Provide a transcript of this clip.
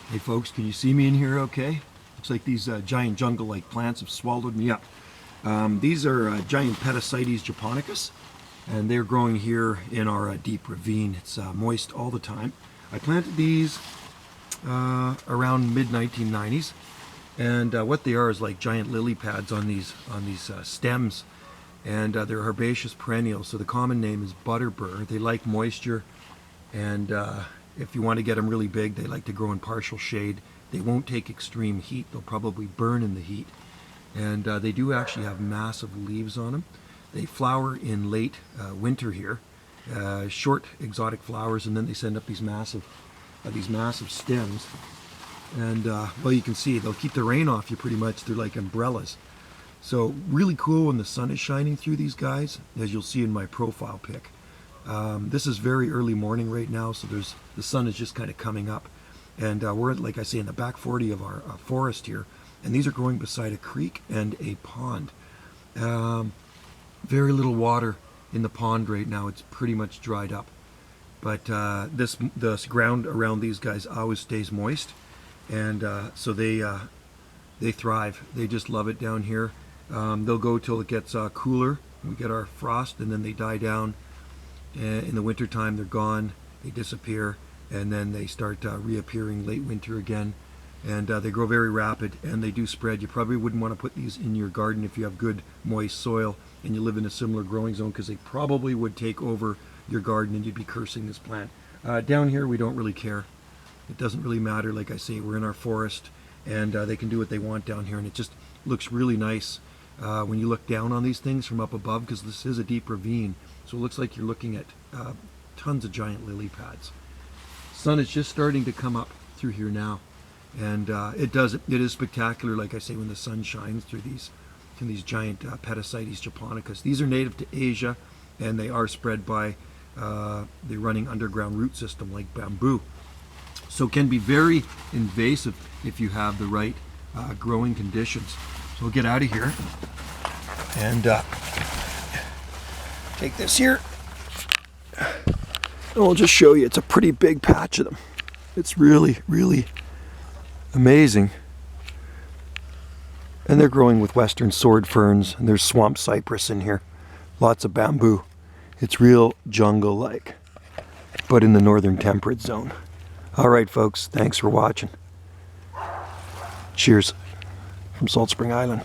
Hey folks, can you see me in here okay? Looks like these giant jungle-like plants have swallowed me up. These are giant Petasites japonicus, and they're growing here in our deep ravine. It's moist all the time. I planted these around mid-1990s, and what they are is like giant lily pads on these stems, and they're herbaceous perennials. So the common name is Butterbur. They like moisture, and if you want to get them really big, they like to grow in partial shade. They won't take extreme heat. They'll probably burn in the heat. And they do actually have massive leaves on them. They flower in late winter here, short exotic flowers, and then they send up these massive stems. And well, you can see they'll keep the rain off you pretty much. They're like umbrellas. So really cool when the sun is shining through these guys, as you'll see in my profile pic. This is very early morning right now, so the sun is just kind of coming up. And we're, like I say, in the back 40 of our forest here. And these are growing beside a creek and a pond. Very little water in the pond right now. It's pretty much dried up. But this ground around these guys always stays moist. And so they thrive. They just love it down here. They'll go till it gets cooler. We get our frost, and then they die down. In the wintertime, they're gone, they disappear, and then they start reappearing late winter again. And they grow very rapid, and they do spread. You probably wouldn't want to put these in your garden if you have good moist soil and you live in a similar growing zone, because they probably would take over your garden and you'd be cursing this plant. Down here, we don't really care. It doesn't really matter. Like I say, we're in our forest, and they can do what they want down here, and it just looks really nice when you look down on these things from up above, because this is a deep ravine. So it looks like you're looking at tons of giant lily pads. Sun is just starting to come up through here now, and it is spectacular, like I say, when the sun shines through these giant Petasites japonicus. These are native to Asia, and they are spread by the running underground root system like bamboo. So can be very invasive if you have the right growing conditions. So we'll get out of here and take this here, and we'll just show you. It's a pretty big patch of them. It's really, really amazing. And they're growing with western sword ferns, and there's swamp cypress in here. Lots of bamboo. It's real jungle-like, but in the northern temperate zone. All right, folks, thanks for watching. Cheers from Salt Spring Island.